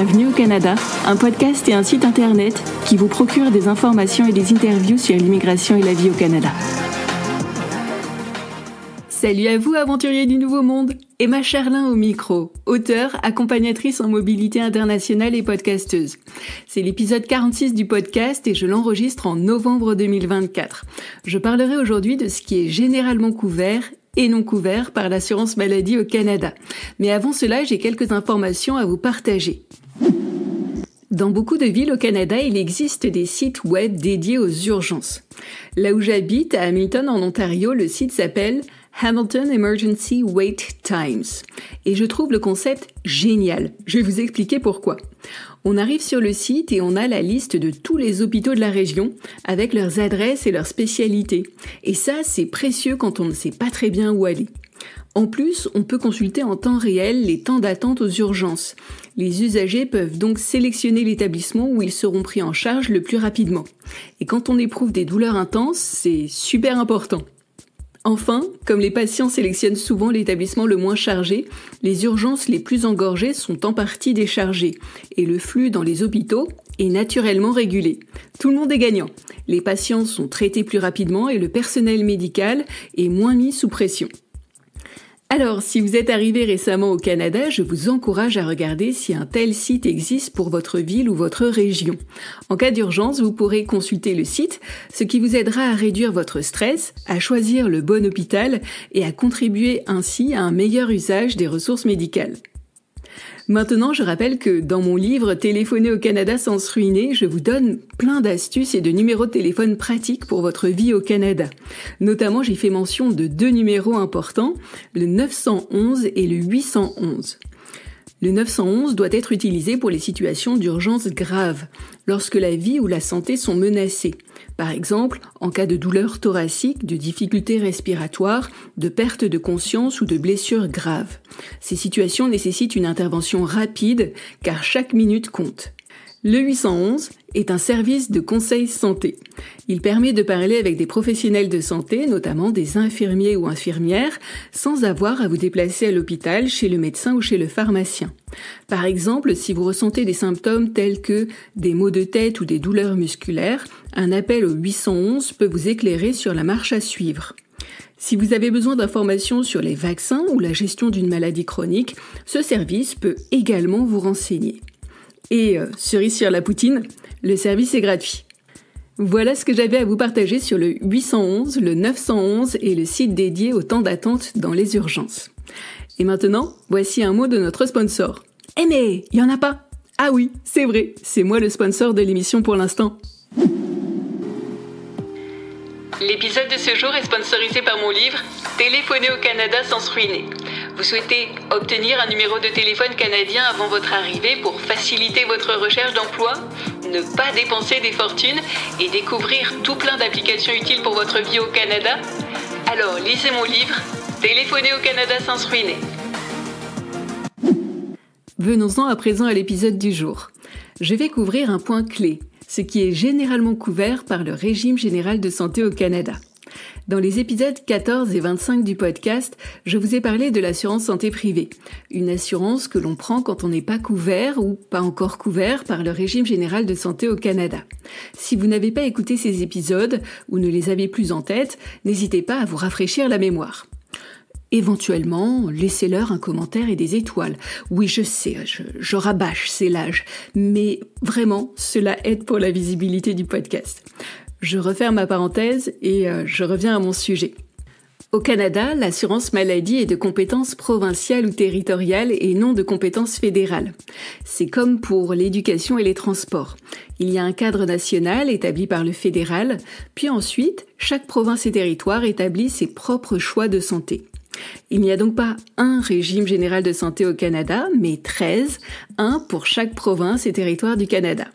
Bienvenue au Canada, un podcast et un site internet qui vous procure des informations et des interviews sur l'immigration et la vie au Canada. Salut à vous, aventuriers du Nouveau Monde! Emma Charlin au micro, auteure, accompagnatrice en mobilité internationale et podcasteuse. C'est l'épisode 46 du podcast et je l'enregistre en novembre 2024. Je parlerai aujourd'hui de ce qui est généralement couvert et non couvert par l'assurance maladie au Canada. Mais avant cela, j'ai quelques informations à vous partager. Dans beaucoup de villes au Canada, il existe des sites web dédiés aux urgences. Là où j'habite, à Hamilton en Ontario, le site s'appelle Hamilton Emergency Wait Times. Et je trouve le concept génial. Je vais vous expliquer pourquoi. On arrive sur le site et on a la liste de tous les hôpitaux de la région avec leurs adresses et leurs spécialités. Et ça, c'est précieux quand on ne sait pas très bien où aller. En plus, on peut consulter en temps réel les temps d'attente aux urgences. Les usagers peuvent donc sélectionner l'établissement où ils seront pris en charge le plus rapidement. Et quand on éprouve des douleurs intenses, c'est super important. Enfin, comme les patients sélectionnent souvent l'établissement le moins chargé, les urgences les plus engorgées sont en partie déchargées et le flux dans les hôpitaux est naturellement régulé. Tout le monde est gagnant. Les patients sont traités plus rapidement et le personnel médical est moins mis sous pression. Alors, si vous êtes arrivé récemment au Canada, je vous encourage à regarder si un tel site existe pour votre ville ou votre région. En cas d'urgence, vous pourrez consulter le site, ce qui vous aidera à réduire votre stress, à choisir le bon hôpital et à contribuer ainsi à un meilleur usage des ressources médicales. Maintenant, je rappelle que dans mon livre « Téléphoner au Canada sans se ruiner », je vous donne plein d'astuces et de numéros de téléphone pratiques pour votre vie au Canada. Notamment, j'ai fait mention de 2 numéros importants, le 911 et le 811. Le 911 doit être utilisé pour les situations d'urgence graves, lorsque la vie ou la santé sont menacées. Par exemple, en cas de douleur thoracique, de difficultés respiratoires, de perte de conscience ou de blessures graves. Ces situations nécessitent une intervention rapide, car chaque minute compte. Le 811 est un service de conseil santé. Il permet de parler avec des professionnels de santé, notamment des infirmiers ou infirmières, sans avoir à vous déplacer à l'hôpital, chez le médecin ou chez le pharmacien. Par exemple, si vous ressentez des symptômes tels que des maux de tête ou des douleurs musculaires, un appel au 811 peut vous éclairer sur la marche à suivre. Si vous avez besoin d'informations sur les vaccins ou la gestion d'une maladie chronique, ce service peut également vous renseigner. Et cerise sur la poutine, le service est gratuit. Voilà ce que j'avais à vous partager sur le 811, le 911 et le site dédié au temps d'attente dans les urgences. Et maintenant, voici un mot de notre sponsor. Eh mais, il y en a pas! Ah oui, c'est vrai, c'est moi le sponsor de l'émission pour l'instant. L'épisode de ce jour est sponsorisé par mon livre « Téléphoner au Canada sans se ruiner ». Vous souhaitez obtenir un numéro de téléphone canadien avant votre arrivée pour faciliter votre recherche d'emploi, ne pas dépenser des fortunes et découvrir tout plein d'applications utiles pour votre vie au Canada? Alors lisez mon livre « Téléphoner au Canada sans se ruiner ». Venons-en à présent à l'épisode du jour. Je vais couvrir un point clé, ce qui est généralement couvert par le régime général de santé au Canada. Dans les épisodes 14 et 25 du podcast, je vous ai parlé de l'assurance santé privée, une assurance que l'on prend quand on n'est pas couvert ou pas encore couvert par le régime général de santé au Canada. Si vous n'avez pas écouté ces épisodes ou ne les avez plus en tête, n'hésitez pas à vous rafraîchir la mémoire. Éventuellement, laissez-leur un commentaire et des étoiles. Oui, je sais, je rabâche, c'est l'âge. Mais vraiment, cela aide pour la visibilité du podcast. Je referme ma parenthèse et je reviens à mon sujet. Au Canada, l'assurance maladie est de compétence provinciale ou territoriale et non de compétence fédérale. C'est comme pour l'éducation et les transports. Il y a un cadre national établi par le fédéral, puis ensuite, chaque province et territoire établit ses propres choix de santé. Il n'y a donc pas un régime général de santé au Canada, mais 13, un pour chaque province et territoire du Canada.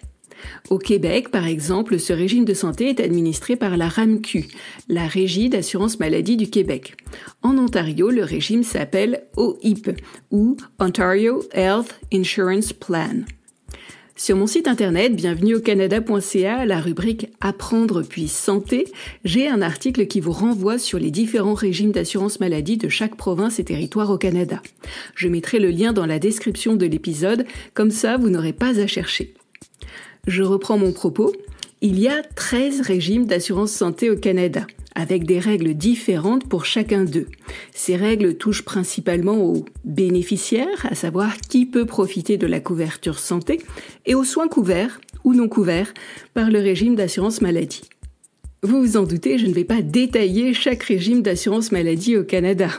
Au Québec, par exemple, ce régime de santé est administré par la RAMQ, la Régie d'assurance maladie du Québec. En Ontario, le régime s'appelle OHIP, ou Ontario Health Insurance Plan. Sur mon site internet bienvenueaucanada.ca, à la rubrique Apprendre puis santé, j'ai un article qui vous renvoie sur les différents régimes d'assurance maladie de chaque province et territoire au Canada. Je mettrai le lien dans la description de l'épisode, comme ça vous n'aurez pas à chercher. Je reprends mon propos. Il y a 13 régimes d'assurance santé au Canada, avec des règles différentes pour chacun d'eux. Ces règles touchent principalement aux bénéficiaires, à savoir qui peut profiter de la couverture santé, et aux soins couverts ou non couverts par le régime d'assurance maladie. Vous vous en doutez, je ne vais pas détailler chaque régime d'assurance maladie au Canada.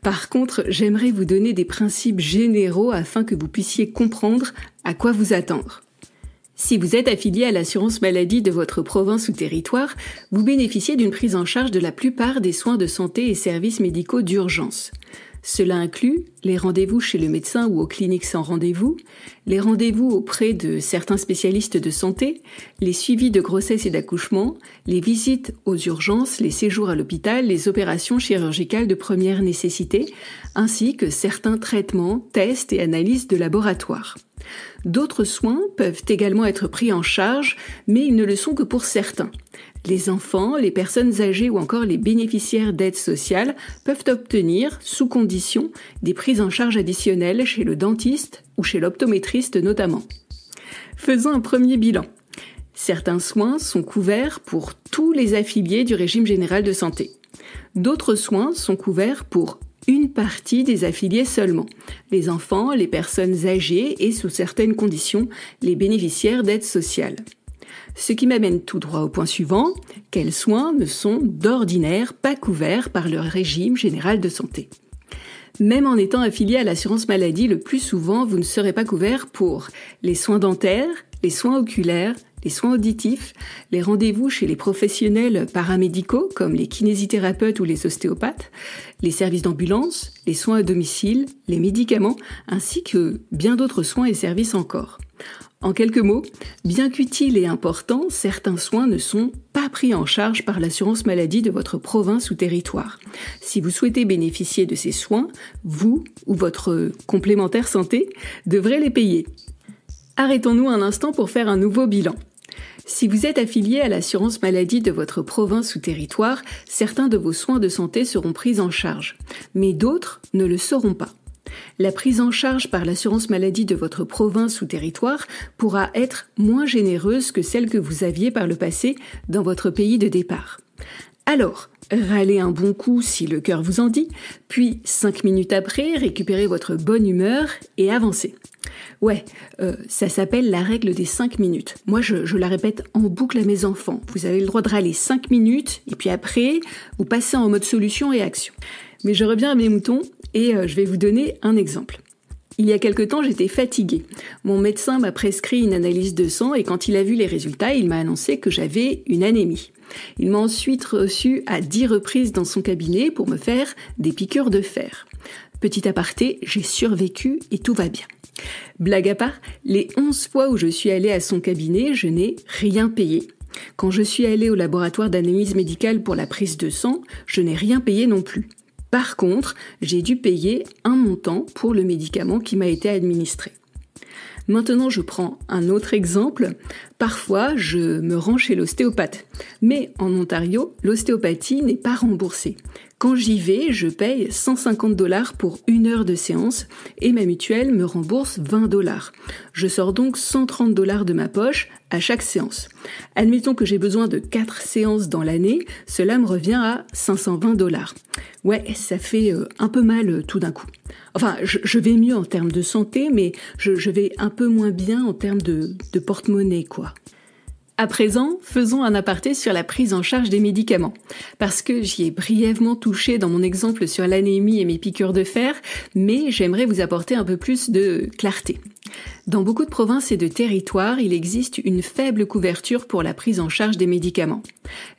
Par contre, j'aimerais vous donner des principes généraux afin que vous puissiez comprendre à quoi vous attendre. Si vous êtes affilié à l'assurance maladie de votre province ou territoire, vous bénéficiez d'une prise en charge de la plupart des soins de santé et services médicaux d'urgence. Cela inclut les rendez-vous chez le médecin ou aux cliniques sans rendez-vous, les rendez-vous auprès de certains spécialistes de santé, les suivis de grossesse et d'accouchement, les visites aux urgences, les séjours à l'hôpital, les opérations chirurgicales de première nécessité, ainsi que certains traitements, tests et analyses de laboratoire. D'autres soins peuvent également être pris en charge, mais ils ne le sont que pour certains. Les enfants, les personnes âgées ou encore les bénéficiaires d'aide sociale peuvent obtenir, sous condition, des prises en charge additionnelles chez le dentiste ou chez l'optométriste notamment. Faisons un premier bilan. Certains soins sont couverts pour tous les affiliés du régime général de santé. D'autres soins sont couverts pour une partie des affiliés seulement, les enfants, les personnes âgées et, sous certaines conditions, les bénéficiaires d'aide sociale. Ce qui m'amène tout droit au point suivant, quels soins ne sont d'ordinaire pas couverts par le régime général de santé. Même en étant affilié à l'assurance maladie, le plus souvent, vous ne serez pas couvert pour les soins dentaires, les soins oculaires, les soins auditifs, les rendez-vous chez les professionnels paramédicaux comme les kinésithérapeutes ou les ostéopathes, les services d'ambulance, les soins à domicile, les médicaments, ainsi que bien d'autres soins et services encore. En quelques mots, bien qu'utiles et importants, certains soins ne sont pas pris en charge par l'assurance maladie de votre province ou territoire. Si vous souhaitez bénéficier de ces soins, vous ou votre complémentaire santé devrez les payer. Arrêtons-nous un instant pour faire un nouveau bilan. Si vous êtes affilié à l'assurance maladie de votre province ou territoire, certains de vos soins de santé seront pris en charge, mais d'autres ne le seront pas. La prise en charge par l'assurance maladie de votre province ou territoire pourra être moins généreuse que celle que vous aviez par le passé dans votre pays de départ. Alors, râlez un bon coup si le cœur vous en dit, puis 5 minutes après, récupérez votre bonne humeur et avancez. Ouais, ça s'appelle la règle des 5 minutes. Moi, je la répète en boucle à mes enfants. Vous avez le droit de râler 5 minutes, et puis après, vous passez en mode solution et action. Mais je reviens à mes moutons, et je vais vous donner un exemple. Il y a quelque temps, j'étais fatiguée. Mon médecin m'a prescrit une analyse de sang, et quand il a vu les résultats, il m'a annoncé que j'avais une anémie. Il m'a ensuite reçue à 10 reprises dans son cabinet pour me faire des piqûres de fer. Petit aparté, j'ai survécu et tout va bien. Blague à part, les 11 fois où je suis allée à son cabinet, je n'ai rien payé. Quand je suis allée au laboratoire d'analyse médicale pour la prise de sang, je n'ai rien payé non plus. Par contre, j'ai dû payer un montant pour le médicament qui m'a été administré. Maintenant, je prends un autre exemple. Parfois, je me rends chez l'ostéopathe. Mais en Ontario, l'ostéopathie n'est pas remboursée. Quand j'y vais, je paye 150 $ pour 1 heure de séance et ma mutuelle me rembourse 20 $. Je sors donc 130 $ de ma poche à chaque séance. Admettons que j'ai besoin de 4 séances dans l'année, cela me revient à 520 $. Ouais, ça fait un peu mal tout d'un coup. Enfin, je vais mieux en termes de santé, mais je vais un peu moins bien en termes de porte-monnaie, quoi. À présent, faisons un aparté sur la prise en charge des médicaments. Parce que j'y ai brièvement touché dans mon exemple sur l'anémie et mes piqûres de fer, mais j'aimerais vous apporter un peu plus de clarté. Dans beaucoup de provinces et de territoires, il existe une faible couverture pour la prise en charge des médicaments.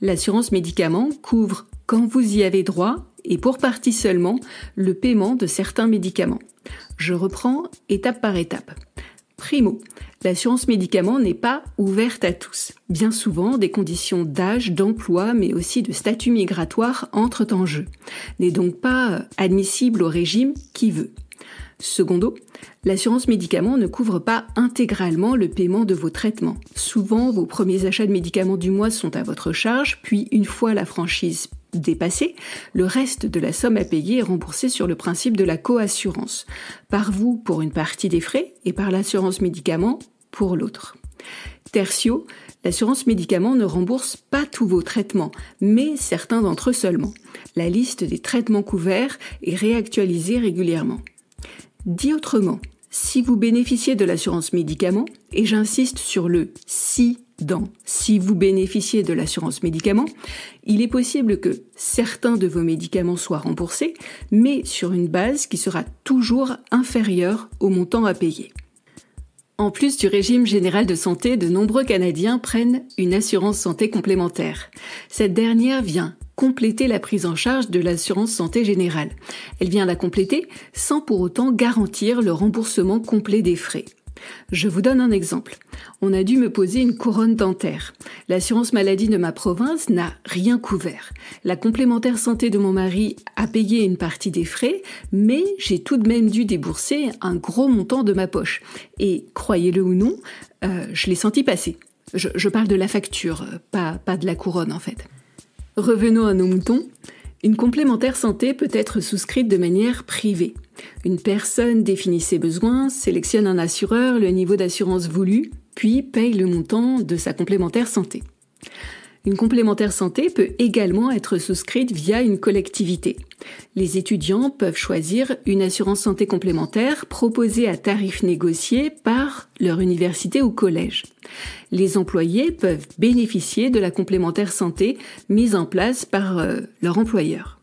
L'assurance médicaments couvre, quand vous y avez droit, et pour partie seulement, le paiement de certains médicaments. Je reprends étape par étape. Primo, l'assurance médicaments n'est pas ouverte à tous. Bien souvent, des conditions d'âge, d'emploi, mais aussi de statut migratoire entrent en jeu. N'est donc pas admissible au régime qui veut. Secondo, l'assurance médicaments ne couvre pas intégralement le paiement de vos traitements. Souvent, vos premiers achats de médicaments du mois sont à votre charge, puis une fois la franchise dépassée, le reste de la somme à payer est remboursé sur le principe de la coassurance, par vous pour une partie des frais et par l'assurance médicaments pour l'autre. Tertio, l'assurance médicaments ne rembourse pas tous vos traitements, mais certains d'entre eux seulement. La liste des traitements couverts est réactualisée régulièrement. Dit autrement, si vous bénéficiez de l'assurance médicaments, et j'insiste sur le « si » dans « si vous bénéficiez de l'assurance médicaments », il est possible que certains de vos médicaments soient remboursés, mais sur une base qui sera toujours inférieure au montant à payer. En plus du régime général de santé, de nombreux Canadiens prennent une assurance santé complémentaire. Cette dernière vient compléter la prise en charge de l'assurance santé générale. Elle vient la compléter sans pour autant garantir le remboursement complet des frais. Je vous donne un exemple. On a dû me poser une couronne dentaire. L'assurance maladie de ma province n'a rien couvert. La complémentaire santé de mon mari a payé une partie des frais, mais j'ai tout de même dû débourser un gros montant de ma poche. Et croyez-le ou non, je l'ai senti passer. Je parle de la facture, pas de la couronne en fait. Revenons à nos moutons. Une complémentaire santé peut être souscrite de manière privée. Une personne définit ses besoins, sélectionne un assureur, le niveau d'assurance voulu, puis paye le montant de sa complémentaire santé. Une complémentaire santé peut également être souscrite via une collectivité. Les étudiants peuvent choisir une assurance santé complémentaire proposée à tarif négocié par leur université ou collège. Les employés peuvent bénéficier de la complémentaire santé mise en place par leur employeur.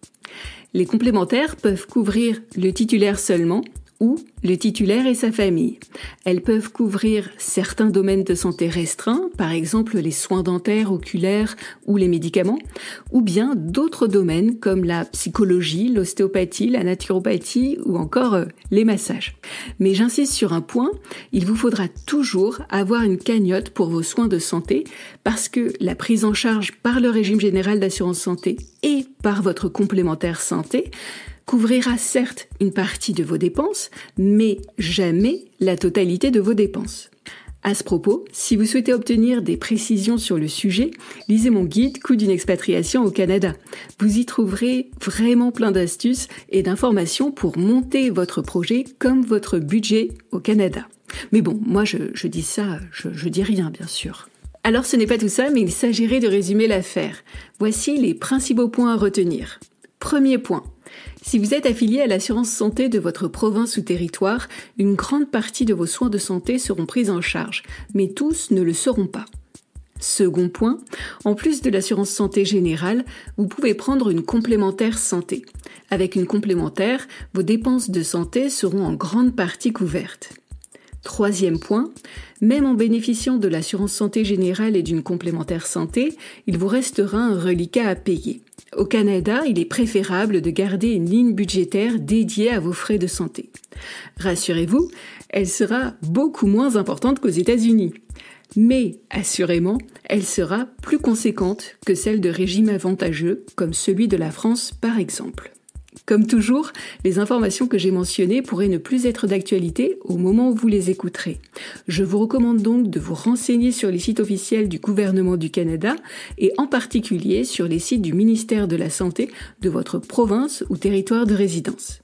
Les complémentaires peuvent couvrir le titulaire seulement ou le titulaire et sa famille. Elles peuvent couvrir certains domaines de santé restreints, par exemple les soins dentaires, oculaires ou les médicaments, ou bien d'autres domaines comme la psychologie, l'ostéopathie, la naturopathie ou encore les massages. Mais j'insiste sur un point, il vous faudra toujours avoir une cagnotte pour vos soins de santé parce que la prise en charge par le régime général d'assurance santé et par votre complémentaire santé couvrira certes une partie de vos dépenses, mais jamais la totalité de vos dépenses. À ce propos, si vous souhaitez obtenir des précisions sur le sujet, lisez mon guide Coût d'une expatriation au Canada. Vous y trouverez vraiment plein d'astuces et d'informations pour monter votre projet comme votre budget au Canada. Mais bon, moi je dis ça, je dis rien bien sûr. Alors ce n'est pas tout ça, mais il s'agirait de résumer l'affaire. Voici les principaux points à retenir. Premier point. Si vous êtes affilié à l'assurance santé de votre province ou territoire, une grande partie de vos soins de santé seront pris en charge, mais tous ne le seront pas. Second point, en plus de l'assurance santé générale, vous pouvez prendre une complémentaire santé. Avec une complémentaire, vos dépenses de santé seront en grande partie couvertes. Troisième point, même en bénéficiant de l'assurance santé générale et d'une complémentaire santé, il vous restera un reliquat à payer. Au Canada, il est préférable de garder une ligne budgétaire dédiée à vos frais de santé. Rassurez-vous, elle sera beaucoup moins importante qu'aux États-Unis. Mais, assurément, elle sera plus conséquente que celle de régimes avantageux, comme celui de la France par exemple. Comme toujours, les informations que j'ai mentionnées pourraient ne plus être d'actualité au moment où vous les écouterez. Je vous recommande donc de vous renseigner sur les sites officiels du gouvernement du Canada et en particulier sur les sites du ministère de la Santé de votre province ou territoire de résidence.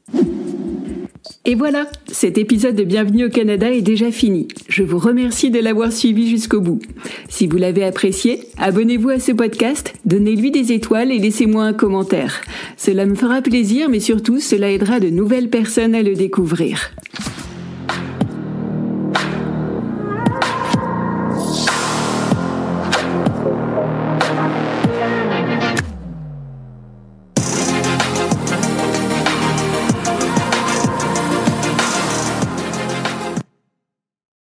Et voilà, cet épisode de Bienvenue au Canada est déjà fini. Je vous remercie de l'avoir suivi jusqu'au bout. Si vous l'avez apprécié, abonnez-vous à ce podcast, donnez-lui des étoiles et laissez-moi un commentaire. Cela me fera plaisir, mais surtout, cela aidera de nouvelles personnes à le découvrir.